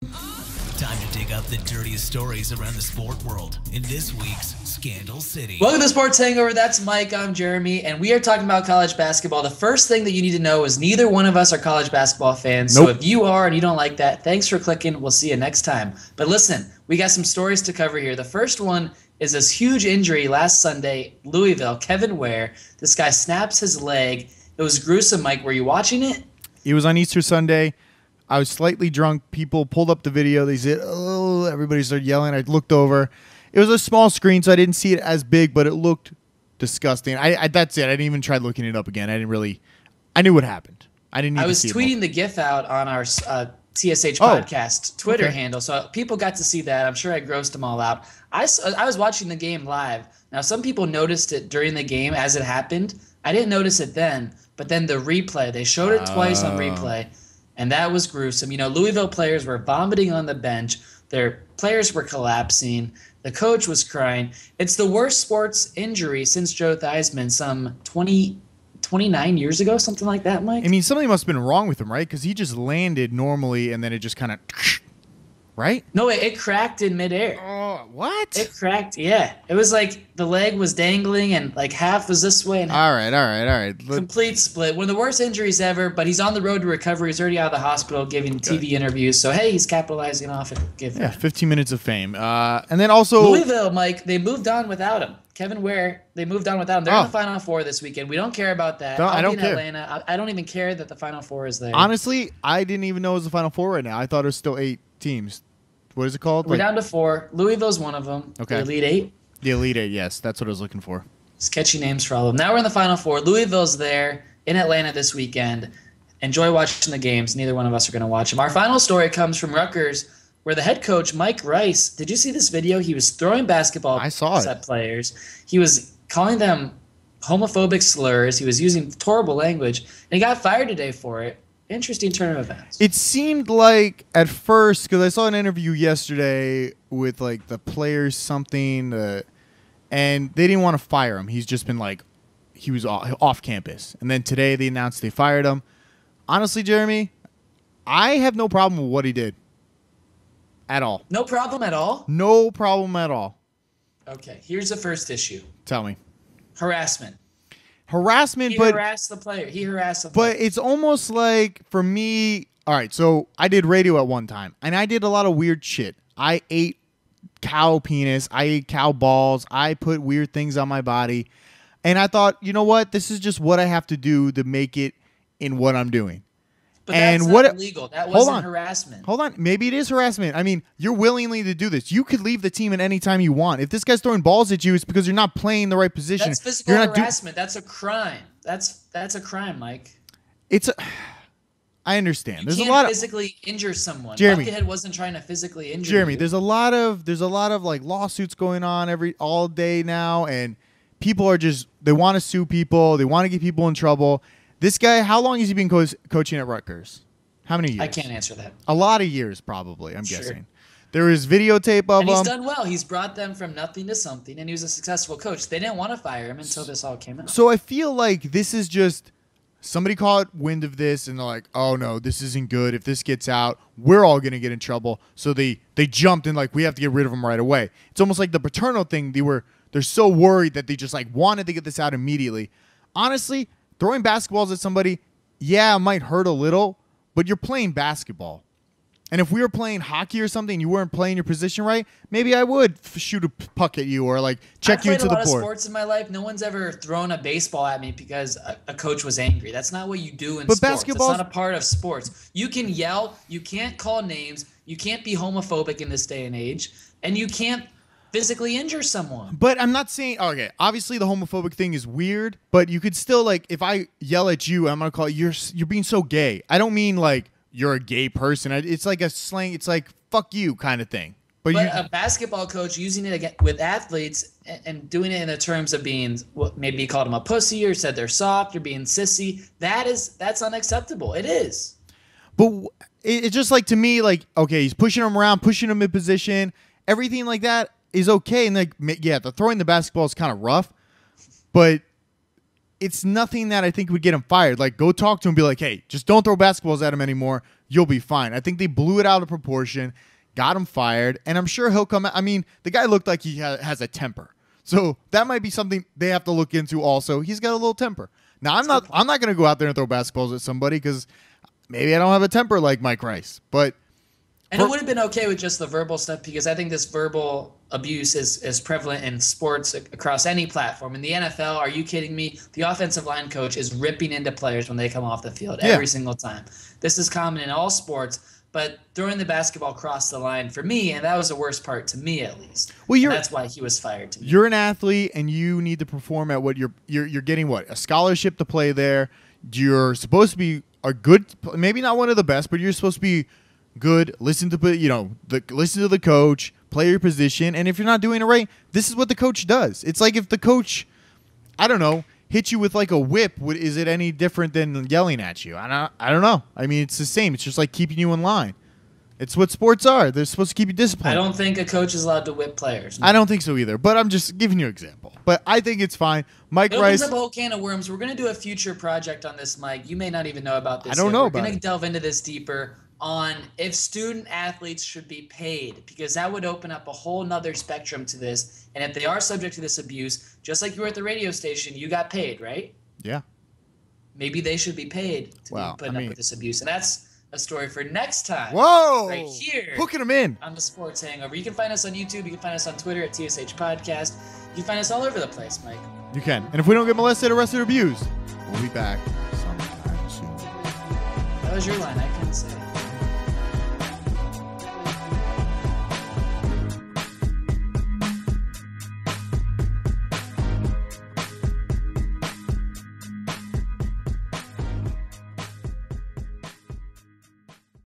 Time to dig up the dirtiest stories around the sport world in this week's Scandal City. Welcome to Sports Hangover. That's Mike. I'm Jeremy, and we are talking about college basketball. The first thing that you need to know is neither one of us are college basketball fans. Nope. So if you are and you don't like that, thanks for clicking. We'll see you next time. But listen, we got some stories to cover here. The first one is this huge injury last Sunday, Louisville. Kevin Ware, this guy snaps his leg. It was gruesome. Mike, were you watching it? It was on Easter Sunday. I was slightly drunk. People pulled up the video. They said, oh, everybody started yelling. I looked over. It was a small screen, so I didn't see it as big, but it looked disgusting. That's it. I didn't even try looking it up again. I knew what happened. I didn't need to see it. I was tweeting the GIF out on our TSH podcast Twitter handle, so people got to see that. I'm sure I grossed them all out. I was watching the game live. Now, some people noticed it during the game as it happened. I didn't notice it then, but then the replay, they showed it twice on replay. And that was gruesome. You know, Louisville players were vomiting on the bench. Their players were collapsing. The coach was crying. It's the worst sports injury since Joe Theismann some 29 years ago, something like that, Mike? I mean, something must have been wrong with him, right? Because he just landed normally, and then it just kind of, right? No, it cracked in midair. Oh, what? It cracked, yeah. It was like the leg was dangling, and like half was this way. And all right. Complete split. One of the worst injuries ever, but he's on the road to recovery. He's already out of the hospital giving TV interviews. So, hey, he's capitalizing off it. 15 minutes of fame. And then also Louisville, Mike, they moved on without him. Kevin Ware, they moved on without him. They're in the Final Four this weekend. We don't care about that. I don't care. Atlanta. I don't even care that the Final Four is there. Honestly, I didn't even know it was the Final Four right now. I thought it was still 8 teams. What is it called? We're down to 4. Louisville's one of them. Okay. The Elite 8. The Elite 8, yes. That's what I was looking for. Sketchy names for all of them. Now we're in the Final Four. Louisville's there in Atlanta this weekend. Enjoy watching the games. Neither one of us are going to watch them. Our final story comes from Rutgers, where the head coach, Mike Rice, did you see this video? He was throwing basketball at players. He was calling them homophobic slurs. He was using horrible language, and he got fired today for it. Interesting turn of events. It seemed like at first, because I saw an interview yesterday with like the players something, and they didn't want to fire him. He's just been like, he was off campus. And then today they announced they fired him. Honestly, Jeremy, I have no problem with what he did. At all. No problem at all? No problem at all. Okay, here's the first issue. Tell me. Harassment. He harassed the player. He harassed the player. But it's almost like, for me, all right, so I did radio at one time, and I did a lot of weird shit. I ate cow penis. I ate cow balls. I put weird things on my body. And I thought, you know what? This is just what I have to do to make it in what I'm doing. But that's not illegal. That wasn't harassment. Hold on. Maybe it is harassment. I mean, you're willingly to do this. You could leave the team at any time you want. If this guy's throwing balls at you, it's because you're not playing the right position. That's physical harassment. That's a crime. That's a crime, Mike. I understand. You can't physically injure someone. Jeremy, Buckethead wasn't trying to physically injure Jeremy, you. there's a lot of like lawsuits going on all day now, and people are they want to sue people. They want to get people in trouble. This guy, how long has he been coaching at Rutgers? How many years? I can't answer that. A lot of years, probably, I'm guessing. There is videotape of him. And he's done well. He's brought them from nothing to something, and he was a successful coach. They didn't want to fire him until this all came out. So I feel like this is just somebody caught wind of this, and they're like, oh, no, this isn't good. If this gets out, we're all going to get in trouble. So they jumped and, like, we have to get rid of him right away. It's almost like the paternal thing. They're so worried that they just, like, wanted to get this out immediately. Honestly, throwing basketballs at somebody, yeah, it might hurt a little, but you're playing basketball. And if we were playing hockey or something and you weren't playing your position right, maybe I would shoot a puck at you or like check you into the I've played a lot of board. sports in my life. No one's ever thrown a baseball at me because a coach was angry. That's not what you do in sports. Basketball's not a part of sports. You can yell. You can't call names. You can't be homophobic in this day and age. And you can't physically injure someone. But I'm not saying, okay, obviously the homophobic thing is weird, but you could still, like, if I yell at you, I'm going to call you, you're being so gay. I don't mean like you're a gay person. It's like a slang. It's like, fuck you kind of thing. But a basketball coach using it with athletes and doing it in the terms of being, maybe he called them a pussy or said they're soft or being sissy, that's unacceptable. It is. But it's just like, to me, like, okay, he's pushing him around, pushing him in position, everything like that is okay. And like, yeah, the throwing the basketball is kind of rough, but it's nothing that I think would get him fired. Like, go talk to him, be like, hey, just don't throw basketballs at him anymore. you'll be fine. I think they blew it out of proportion, got him fired, and I'm sure he'll come out. I mean, the guy looked like he has a temper. So that might be something they have to look into also. He's got a little temper. Now, I'm not going to go out there and throw basketballs at somebody because maybe I don't have a temper like Mike Rice. But it would have been okay with just the verbal stuff because I think this verbal abuse is prevalent in sports across any platform. In the NFL, are you kidding me? The offensive line coach is ripping into players when they come off the field every single time. This is common in all sports. But throwing the basketball across the line for me, and that was the worst part to me at least. Well, that's why he was fired to me. You're an athlete, and you need to perform at what you're getting. What, a scholarship to play there? You're supposed to be a good, maybe not one of the best, but you're supposed to be good. Listen to listen to the coach, play your position, and if you're not doing it right, this is what the coach does. It's like if the coach, I don't know, hit you with like a whip, is it any different than yelling at you? I don't know. I mean, it's the same. It's just like keeping you in line. It's what sports are. They're supposed to keep you disciplined. I don't think a coach is allowed to whip players. No. I don't think so either, but I'm just giving you an example. But I think it's fine. Mike Rice. It opens up a whole can of worms. We're going to do a future project on this, Mike. You may not even know about this. I don't know about it. We're going to delve into this deeper on if student athletes should be paid, because that would open up a whole nother spectrum to this. And if they are subject to this abuse, just like you were at the radio station, you got paid, right? Yeah. Maybe they should be paid to be putting up with this abuse. And that's a story for next time. Whoa! Right here. Hooking them in. On the Sports Hangover. You can find us on YouTube. You can find us on Twitter at TSH Podcast. You can find us all over the place, Mike. You can. And if we don't get molested, arrested, or abused, we'll be back sometime soon. That was your line. I couldn't say it.